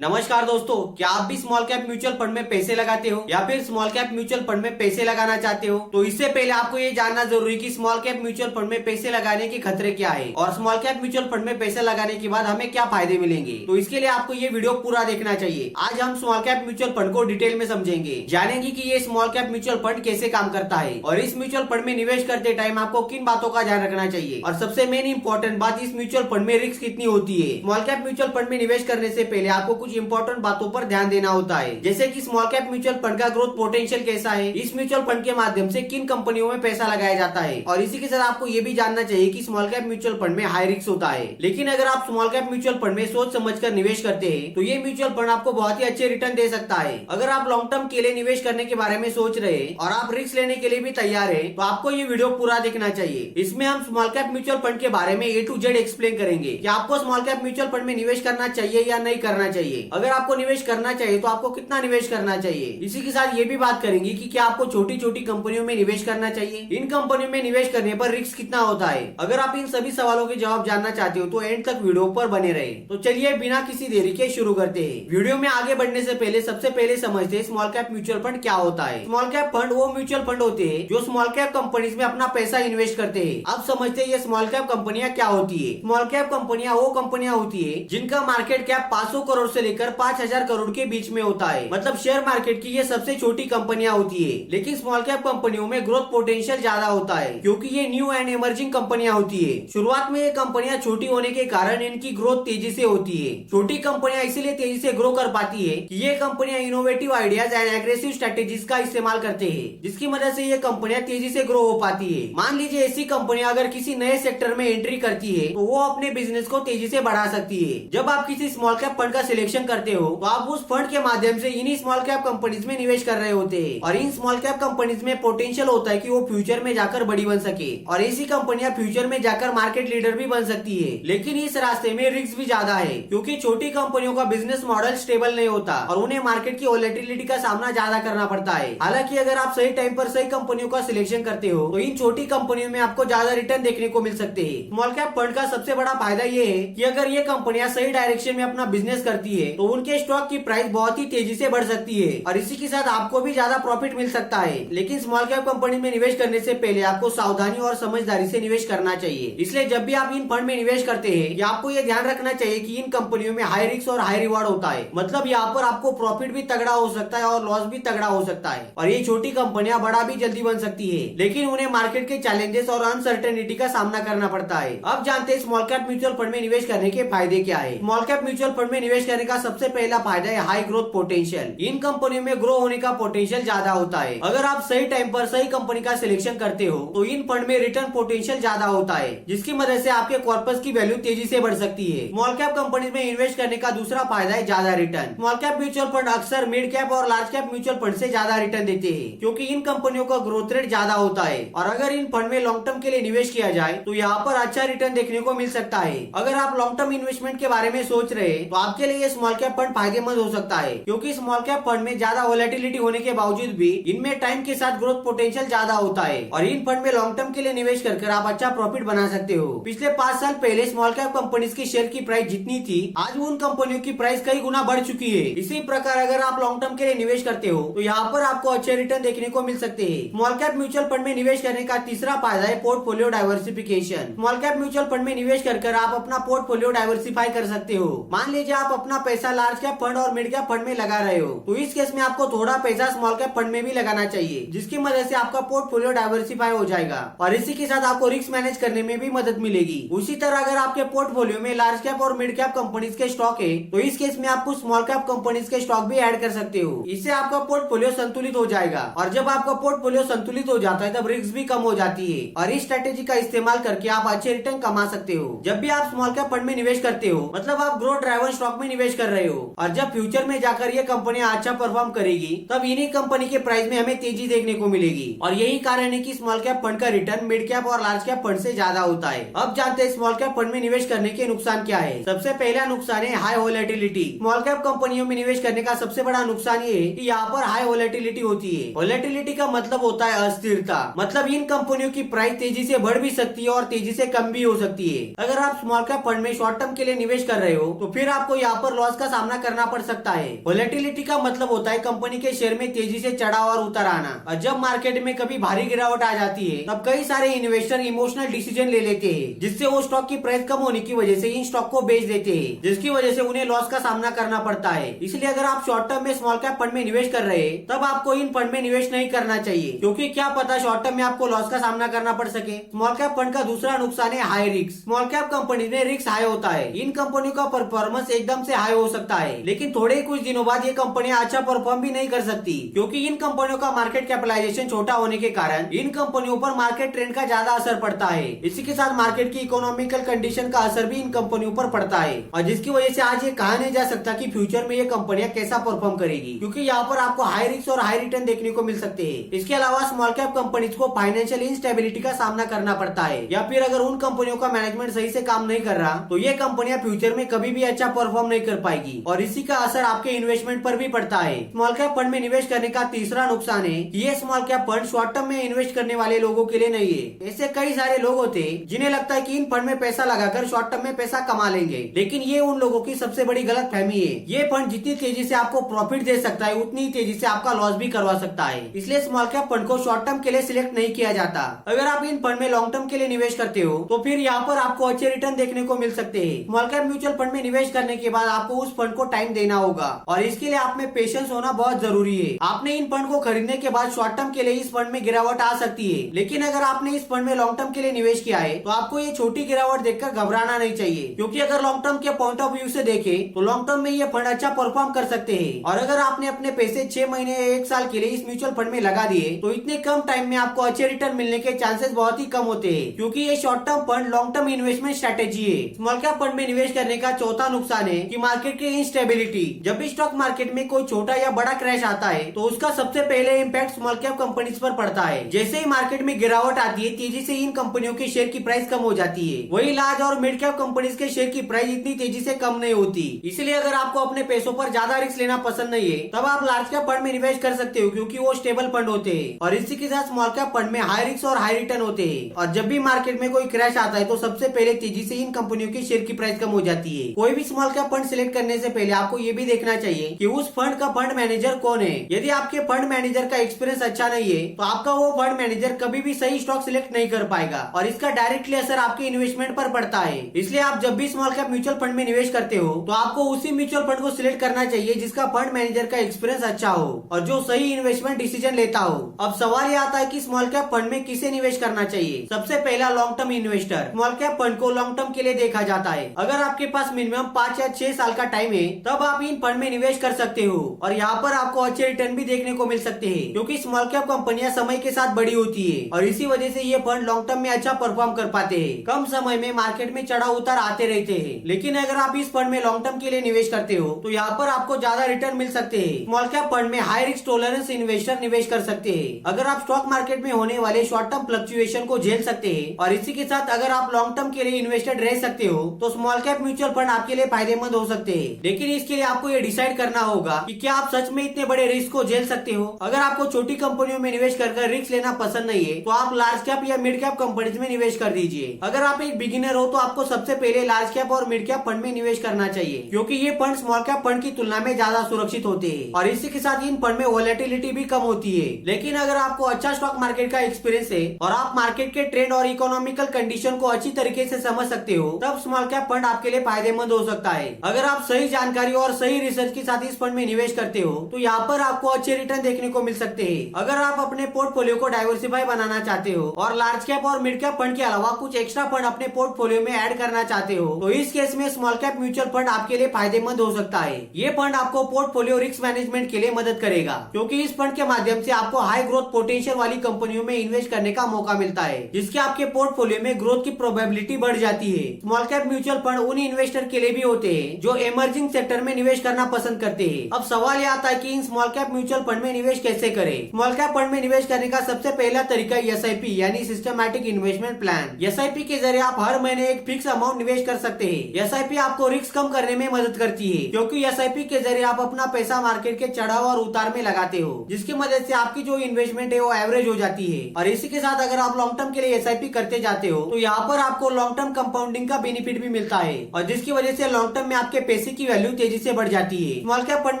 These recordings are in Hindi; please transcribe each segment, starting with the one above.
नमस्कार दोस्तों, क्या आप भी स्मॉल कैप म्यूचुअल फंड में पैसे लगाते हो या फिर स्मॉल कैप म्यूचुअल फंड में पैसे लगाना चाहते हो? तो इससे पहले आपको ये जानना जरूरी है कि स्मॉल कैप म्यूचुअल फंड में पैसे लगाने के खतरे क्या है और स्मॉल कैप म्यूचुअल फंड में पैसे लगाने के बाद हमें क्या फायदे मिलेंगे। तो इसके लिए आपको ये वीडियो पूरा देखना चाहिए। आज हम स्मॉल कैप म्यूचुअल फंड को डिटेल में समझेंगे, जानेंगे कि ये स्मॉल कैप म्यूचुअल फंड कैसे काम करता है और इस म्यूचुअल फंड में निवेश करते टाइम आपको किन बातों का ध्यान रखना चाहिए और सबसे मेन इंपॉर्टेंट बात, इस म्यूचुअल फंड में रिस्क कितनी होती है। स्मॉल कैप म्यूचुअल फंड में निवेश करने से पहले आपको कुछ इंपॉर्टेंट बातों पर ध्यान देना होता है, जैसे कि स्मॉल कैप म्यूचुअल फंड का ग्रोथ पोटेंशियल कैसा है, इस म्यूचुअल फंड के माध्यम से किन कंपनियों में पैसा लगाया जाता है और इसी के साथ आपको ये भी जानना चाहिए कि स्मॉल कैप म्यूचुअल फंड में हाई रिस्क होता है। लेकिन अगर आप स्मॉल कैप म्यूचुअल फंड में सोच समझकर निवेश करते हैं तो ये म्यूचुअल फंड आपको बहुत ही अच्छे रिटर्न दे सकता है। अगर आप लॉन्ग टर्म के लिए निवेश करने के बारे में सोच रहे हैं और आप रिस्क लेने के लिए भी तैयार है तो आपको ये वीडियो पूरा देखना चाहिए। इसमें हम स्मॉल कैप म्यूचुअल फंड के बारे में A to Z एक्सप्लेन करेंगे कि आपको स्मॉल कैप म्यूचुअल फंड में निवेश करना चाहिए या नहीं करना चाहिए। अगर आपको निवेश करना चाहिए तो आपको कितना निवेश करना चाहिए। इसी के साथ ये भी बात करेंगे कि क्या आपको छोटी छोटी कंपनियों में निवेश करना चाहिए, इन कंपनियों में निवेश करने पर रिस्क कितना होता है। अगर आप इन सभी सवालों के जवाब जानना चाहते हो तो एंड तक वीडियो पर बने रहे। तो चलिए बिना किसी देरी के शुरू करते हैं। वीडियो में आगे बढ़ने से पहले सबसे पहले समझते हैं स्मॉल कैप म्यूचुअल फंड क्या होता है। स्मॉल कैप फंड वो म्यूचुअल फंड होते हैं जो स्मॉल कैप कंपनीज में अपना पैसा इन्वेस्ट करते हैं। अब समझते हैं ये स्मॉल कैप कंपनियां क्या होती है। स्मॉल कैप कंपनियां वो कंपनियां होती है जिनका मार्केट कैप 500 करोड़ से लेकर 5000 करोड़ के बीच में होता है। मतलब शेयर मार्केट की ये सबसे छोटी कंपनियां होती है। लेकिन स्मॉल कैप कंपनियों में ग्रोथ पोटेंशियल ज्यादा होता है क्योंकि ये न्यू एंड इमर्जिंग कंपनियां होती है। शुरुआत में ये कंपनियां छोटी होने के कारण इनकी ग्रोथ तेजी से होती है। छोटी कंपनियां इसीलिए तेजी से ग्रो कर पाती है कि ये कंपनियां innovative ideas and aggressive strategies का इस्तेमाल करते हैं, जिसकी मदद से ये कंपनियां तेजी से ग्रो हो पाती है। मान लीजिए ऐसी कंपनियां अगर किसी नए सेक्टर में एंट्री करती है तो वो अपने बिजनेस को तेजी से बढ़ा सकती है। जब आप किसी स्मॉल कैप फंड का सिलेक्शन करते हो तो आप उस फंड के माध्यम से इन्हीं स्मॉल कैप कंपनीज में निवेश कर रहे होते हैं और इन स्मॉल कैप कंपनीज में पोटेंशियल होता है कि वो फ्यूचर में जाकर बड़ी बन सके और ऐसी कंपनियां फ्यूचर में जाकर मार्केट लीडर भी बन सकती है। लेकिन इस रास्ते में रिस्क भी ज्यादा है क्योंकि छोटी कंपनियों का बिजनेस मॉडल स्टेबल नहीं होता और उन्हें मार्केट की वोलेटिलिटी का सामना ज्यादा करना पड़ता है। हालांकि अगर आप सही टाइम पर सही कंपनियों का सिलेक्शन करते हो तो इन छोटी कंपनियों में आपको ज्यादा रिटर्न देखने को मिल सकते हैं। स्मॉल कैप फंड का सबसे बड़ा फायदा ये है कि अगर ये कंपनियां सही डायरेक्शन में अपना बिजनेस करती है तो उनके स्टॉक की प्राइस बहुत ही तेजी से बढ़ सकती है और इसी के साथ आपको भी ज्यादा प्रॉफिट मिल सकता है। लेकिन स्मॉल कैप कंपनी में निवेश करने से पहले आपको सावधानी और समझदारी से निवेश करना चाहिए। इसलिए जब भी आप इन फंड में निवेश करते हैं आपको ये ध्यान रखना चाहिए कि इन कंपनियों में हाई रिस्क और हाई रिवार्ड होता है। मतलब यहाँ पर आपको प्रॉफिट भी तगड़ा हो सकता है और लॉस भी तगड़ा हो सकता है और ये छोटी कंपनियां बड़ा भी जल्दी बन सकती है, लेकिन उन्हें मार्केट के चैलेंजेस और अनसर्टेनिटी का सामना करना पड़ता है। अब जानते हैं स्मॉल कैप म्यूचुअल फंड में निवेश करने के फायदे क्या है। स्मॉल कैप म्यूचुअल फंड में निवेश करने का सबसे पहला फायदा है हाई ग्रोथ पोटेंशियल। इन कंपनियों में ग्रो होने का पोटेंशियल ज्यादा होता है। अगर आप सही टाइम पर सही कंपनी का सिलेक्शन करते हो तो इन फंड में रिटर्न पोटेंशियल ज्यादा होता है, जिसकी मदद से आपके कॉर्पस की वैल्यू तेजी से बढ़ सकती है। स्मॉल कैप कंपनी में इन्वेस्ट करने का दूसरा फायदा है ज्यादा return. Small cap mutual fund अक्सर मिड कैप और लार्ज कैप म्यूचुअल फंड से ज्यादा रिटर्न देते हैं क्योंकि इन कंपनियों का ग्रोथ रेट ज्यादा होता है और अगर इन फंड में लॉन्ग टर्म के लिए निवेश किया जाए तो यहाँ पर अच्छा रिटर्न देखने को मिल सकता है। अगर आप लॉन्ग टर्म इन्वेस्टमेंट के बारे में सोच रहे हैं तो आपके लिए स्मॉल कैप फंड फायदेमंद हो सकता है क्योंकि स्मॉल कैप फंड में ज्यादा वोलेटिलिटी होने के बावजूद भी इनमें टाइम के साथ ग्रोथ पोटेंशियल ज्यादा होता है और इन फंड में लॉन्ग टर्म के लिए निवेश कर आप अच्छा प्रॉफिट बना सकते हो। पिछले 5 साल पहले स्मॉल कैप कंपनीज की शेयर की प्राइस जितनी थी आज उन कंपनियों की प्राइस कई गुना बढ़ चुकी है। इसी प्रकार अगर आप लॉन्ग टर्म के लिए निवेश करते हो तो यहाँ पर आपको अच्छे रिटर्न देखने को मिल सकते हैं। स्मॉल कैप म्यूचुअल फंड में निवेश करने का तीसरा फायदा है portfolio diversification. Small cap mutual fund में निवेश कर आप अपना पोर्टफोलियो डाइवर्सिफाई कर सकते हो। मान लीजिए आप अपना पैसा लार्ज कैप फंड और मिड कैप फंड में लगा रहे हो तो इस केस में आपको थोड़ा पैसा स्मॉल कैप फंड में भी लगाना चाहिए, जिसकी मदद से आपका पोर्टफोलियो डाइवर्सिफाई हो जाएगा और इसी के साथ आपको रिस्क मैनेज करने में भी मदद मिलेगी। उसी तरह अगर आपके पोर्टफोलियो में लार्ज कैप और मिड कैप कंपनीज के स्टॉक है तो इस केस में आपको स्मॉल कैप कंपनीज के स्टॉक भी ऐड कर सकते हो। इससे आपका पोर्टफोलियो संतुलित हो जाएगा और जब आपका पोर्टफोलियो संतुलित हो जाता है तब रिस्क भी कम हो जाती है और इस स्ट्रेटेजी का इस्तेमाल करके आप अच्छे रिटर्न कमा सकते हो। जब भी आप स्मॉल कैप फंड में निवेश करते हो मतलब आप ग्रोथ ड्राइवन स्टॉक में निवेश कर रहे हो और जब फ्यूचर में जाकर ये कंपनियां अच्छा परफॉर्म करेगी तब इन्हीं कंपनी के प्राइस में हमें तेजी देखने को मिलेगी और यही कारण है कि स्मॉल कैप फंड का रिटर्न मिड कैप और लार्ज कैप फंड से ज्यादा होता है। अब जानते हैं स्मॉल कैप फंड में निवेश करने के नुकसान क्या है। सबसे पहला नुकसान है हाई वोलेटिलिटी। स्मॉल कैप कंपनियों में निवेश करने का सबसे बड़ा नुकसान ये है कि यहाँ पर हाई वोलेटिलिटी होती है। वोलेटिलिटी का मतलब होता है अस्थिरता। मतलब इन कंपनियों की प्राइस तेजी से बढ़ भी सकती है और तेजी से कम भी हो सकती है। अगर आप स्मॉल कैप फंड में शॉर्ट टर्म के लिए निवेश कर रहे हो तो फिर आपको यहाँ पर लॉस का सामना करना पड़ सकता है। वोलेटिलिटी का मतलब होता है कंपनी के शेयर में तेजी से चढ़ाव और उतार आना। और जब मार्केट में कभी भारी गिरावट आ जाती है तब कई सारे इन्वेस्टर इमोशनल डिसीजन ले लेते हैं, जिससे वो स्टॉक की प्राइस कम होने की वजह से इन स्टॉक को बेच देते हैं, जिसकी वजह से उन्हें लॉस का सामना करना पड़ता है। इसलिए अगर आप शॉर्ट टर्म में स्मॉल कैप फंड में निवेश कर रहे हैं तब आपको इन फंड में निवेश नहीं करना चाहिए, क्योंकि क्या पता शॉर्ट टर्म में आपको लॉस का सामना करना पड़ सके। स्मॉल कैप फंड का दूसरा नुकसान है high risk. Small cap company में रिस्क हाई होता है। इन कंपनियों का परफॉर्मेंस एकदम से हाई हो सकता है, लेकिन थोड़े कुछ दिनों बाद ये कंपनियां अच्छा परफॉर्म भी नहीं कर सकती, क्योंकि इन कंपनियों का मार्केट कैपिटलाइजेशन छोटा होने के कारण इन कंपनियों पर मार्केट ट्रेंड का ज्यादा असर पड़ता है। इसी के साथ मार्केट की इकोनॉमिकल कंडीशन का असर भी इन कंपनियों पर पड़ता है, और जिसकी वजह से आज ये कहा नहीं जा सकता कि फ्यूचर में ये कंपनियां कैसा परफॉर्म करेगी, क्योंकि यहाँ पर आपको हाई रिस्क और हाई रिटर्न देखने को मिल सकते हैं। इसके अलावा स्मॉल कैप कंपनीज को फाइनेंशियल इंस्टेबिलिटी का सामना करना पड़ता है, या फिर अगर उन कंपनियों का मैनेजमेंट सही से काम नहीं कर रहा तो ये कंपनियां फ्यूचर में कभी भी अच्छा परफॉर्म नहीं कर पाएगी, और इसी का असर आपके इन्वेस्टमेंट पर भी पड़ता है। स्मॉल कैप फंड में निवेश करने का तीसरा नुकसान है कि ये small cap fund short term में इन्वेस्ट करने वाले लोगों के लिए नहीं है। ऐसे कई सारे लोग होते हैं जिन्हें लगता है कि इन फंड में पैसा लगाकर शॉर्ट टर्म में पैसा कमा लेंगे, लेकिन ये उन लोगों की सबसे बड़ी गलत फहमी है। ये फंड जितनी तेजी से आपको प्रॉफिट दे सकता है उतनी ही तेजी से आपका लॉस भी करवा सकता है। इसलिए स्मॉल कैप फंड को शॉर्ट टर्म के लिए सिलेक्ट नहीं किया जाता। अगर आप इन फंड में लॉन्ग टर्म के लिए निवेश करते हो तो फिर यहाँ पर आपको अच्छे रिटर्न देखने को मिल सकते हैं। स्मॉल कैप म्यूचुअल फंड में निवेश करने के बाद आपको उस फंड को टाइम देना होगा, और इसके लिए आप में पेशेंस होना बहुत जरूरी है। आपने इन फंड को खरीदने के बाद शॉर्ट टर्म के लिए इस फंड में गिरावट आ सकती है, लेकिन अगर आपने इस फंड में लॉन्ग टर्म के लिए निवेश किया है तो आपको ये छोटी गिरावट देखकर घबराना नहीं चाहिए, क्योंकि अगर लॉन्ग टर्म के पॉइंट ऑफ व्यू से देखें तो लॉन्ग टर्म में ये फंड अच्छा परफॉर्म कर सकते हैं। और अगर आपने अपने पैसे 6 महीने या 1 साल के लिए इस म्यूचुअल फंड में लगा दिए तो इतने कम टाइम में आपको अच्छे रिटर्न मिलने के चांसेस बहुत ही कम होते हैं, क्योंकि ये short term fund long term investment strategy है। स्मॉल कैप फंड में निवेश करने का चौथा नुकसान है कि मार्केट की इंस्टेबिलिटी। जब भी स्टॉक मार्केट में कोई छोटा या बड़ा क्रैश आता है तो उसका सबसे पहले इम्पैक्ट स्मॉल कैप कंपनीज पर पड़ता है। जैसे ही मार्केट में गिरावट आती है तेजी से इन कंपनियों के शेयर की प्राइस कम हो जाती है। वही लार्ज और मिड कैप कंपनीज के शेयर की प्राइस इतनी तेजी से कम नहीं होती। इसलिए अगर आपको अपने पैसों पर ज्यादा रिस्क लेना पसंद नहीं है तब आप लार्ज कैप फंड में निवेश कर सकते हो, क्योंकि वो स्टेबल फंड होते हैं, और इसी के साथ स्मॉल कैप फंड में हाई रिस्क और हाई रिटर्न होते हैं। और जब भी मार्केट में कोई क्रैश आता है तो सबसे पहले तेजी से इन कंपनियों की शेयर की प्राइस कम हो जाती है। कोई भी स्मॉल कैप फंड सिलेक्ट करने से पहले आपको ये भी देखना चाहिए कि उस फंड का फंड मैनेजर कौन है। यदि आपके फंड मैनेजर का एक्सपीरियंस अच्छा नहीं है तो आपका वो फंड मैनेजर कभी भी सही स्टॉक सिलेक्ट नहीं कर पाएगा, और इसका डायरेक्टली असर आपके इन्वेस्टमेंट पर पड़ता है। इसलिए आप जब भी स्मॉल कैप म्यूचुअल फंड में निवेश करते हो तो आपको उसी म्यूचुअल फंड को सिलेक्ट करना चाहिए जिसका फंड मैनेजर का एक्सपीरियंस अच्छा हो और जो सही इन्वेस्टमेंट डिसीजन लेता हो। अब सवाल ये आता है कि स्मॉल कैप फंड में किसे निवेश करना चाहिए। सबसे पहला long term investor. Small cap fund को लॉन्ग टर्म के लिए देखा जाता है। अगर आपके पास मिनिमम 5 या 6 साल का टाइम है तब आप इन फंड में निवेश कर सकते हो, और यहाँ पर आपको अच्छे रिटर्न भी देखने को मिल सकते हैं, क्योंकि स्मॉल कैप कंपनियां समय के साथ बड़ी होती है और इसी वजह से ये फंड लॉन्ग टर्म में अच्छा परफॉर्म कर पाते हैं। कम समय में मार्केट में चढ़ाव उतार आते रहते हैं, लेकिन अगर आप इस फंड में लॉन्ग टर्म के लिए निवेश करते हो तो यहाँ पर आपको ज्यादा रिटर्न मिल सकते हैं। स्मॉल कैप फंड में हाई रिस्क टॉलरेंस इन्वेस्टर निवेश कर सकते हैं। अगर आप स्टॉक मार्केट में होने वाले शॉर्ट टर्म फ्लक्चुएशन को झेल सकते हैं, और इसी के साथ अगर आप लॉन्ग टर्म के लिए इन्वेस्टेड रह सकते हो तो स्मॉल कैप म्यूचुअल फंड आपके लिए फायदेमंद हो सकते हैं। लेकिन इसके लिए आपको ये डिसाइड करना होगा कि क्या आप सच में इतने बड़े रिस्क को झेल सकते हो। अगर आपको छोटी कंपनियों में निवेश कर रिस्क लेना पसंद नहीं है तो आप लार्ज कैप या मिड कैप कंपनीज में निवेश कर दीजिए। अगर आप एक बिगिनर हो तो आपको सबसे पहले लार्ज कैप और मिड कैप फंड में निवेश करना चाहिए, क्योंकि ये फंड स्मॉल कैप फंड की तुलना में ज्यादा सुरक्षित होते हैं, और इसी के साथ इन फंड में वोलेटिलिटी भी कम होती है। लेकिन अगर आपको अच्छा स्टॉक मार्केट का एक्सपीरियंस है और आप मार्केट के ट्रेंड और इकोनॉमिकल कंडीशन को अच्छी तरीके से समझ सकते हो तब स्मॉल कैप फंड आपके लिए फायदेमंद हो सकता है। अगर आप सही जानकारी और सही रिसर्च के साथ इस फंड में निवेश करते हो तो यहाँ पर आपको अच्छे रिटर्न देखने को मिल सकते हैं। अगर आप अपने पोर्टफोलियो को डाइवर्सिफाई बनाना चाहते हो और लार्ज कैप और मिड कैप फंड के अलावा कुछ एक्स्ट्रा फंड अपने पोर्टफोलियो में ऐड करना चाहते हो तो इस केस में स्मॉल कैप म्यूचुअल फंड आपके लिए फायदेमंद हो सकता है। ये फंड आपको पोर्टफोलियो रिस्क मैनेजमेंट के लिए मदद करेगा, क्योंकि इस फंड के माध्यम से आपको हाई ग्रोथ पोटेंशियल वाली कंपनियों में इन्वेस्ट करने का मौका मिलता है, जिसके आपके पोर्टफोलियो में ग्रोथ की प्रोबेबिलिटी बढ़ जाती है। स्मॉल कैप म्यूचुअल फंड उन इन्वेस्टर के लिए भी होते हैं जो इमर्जिंग सेक्टर में निवेश करना पसंद करते हैं। अब सवाल यह आता है कि in small cap mutual fund में निवेश कैसे करें। स्मॉल कैप फंड में निवेश करने का सबसे पहला तरीका SIP यानी सिस्टमैटिक इन्वेस्टमेंट प्लान। SIP के जरिए आप हर महीने एक फिक्स अमाउंट निवेश कर सकते हैं। SIP आपको रिस्क कम करने में मदद करती है, क्योंकि SIP के जरिए आप अपना पैसा मार्केट के चढ़ाव और उतार में लगाते हो, जिसकी मदद से आपकी जो इन्वेस्टमेंट है वो एवरेज हो जाती है। और इसी के साथ अगर आप लॉन्ग टर्म के लिए SIP करते जाते हो तो यहाँ पर आपको लॉन्ग टर्म कंपाउंडिंग का बेनिफिट भी मिलता है, और जिसकी वजह से लॉन्ग टर्म में आपके पैसे की वैल्यू तेजी से बढ़ जाती है। स्मॉल कैप फंड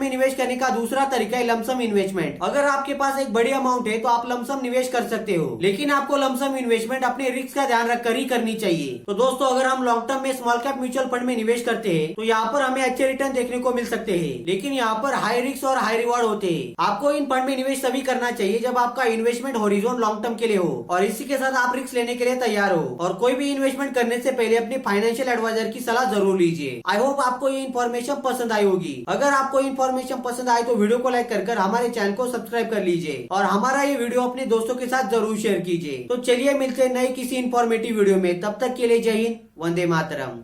में निवेश करने का दूसरा तरीका है लमसम इन्वेस्टमेंट। अगर आपके पास एक बड़ी अमाउंट है तो आप लमसम निवेश कर सकते हो, लेकिन आपको लमसम इन्वेस्टमेंट अपने रिस्क का ध्यान रखकर ही करनी चाहिए। तो दोस्तों, अगर हम लॉन्ग टर्म में स्मॉल कैप म्यूचुअल फंड में निवेश करते हैं तो यहाँ पर हमें अच्छे रिटर्न देखने को मिल सकते हैं, लेकिन यहाँ पर हाई रिस्क और हाई रिवॉर्ड होते हैं। आपको इन फंड में निवेश तभी करना चाहिए जब आपका इन्वेस्टमेंट हॉरिजॉन लॉन्ग टर्म के लिए हो और इसी के साथ आप रिस्क लेने के लिए तैयार हो। और कोई भी इन्वेस्टमेंट करने से पहले अपने फाइनेंशियल एडवाइजर की सलाह जरूर लीजिए। आई होप आपको ये इन्फॉर्मेशन पसंद आई होगी। अगर आपको इन्फॉर्मेशन पसंद आए तो वीडियो को लाइक कर हमारे चैनल को सब्सक्राइब कर लीजिए और हमारा ये वीडियो अपने दोस्तों के साथ जरूर शेयर कीजिए। तो चलिए मिलते हैं नए किसी इन्फॉर्मेटिव वीडियो में, तब तक के लिए जय हिंद, वंदे मातरम।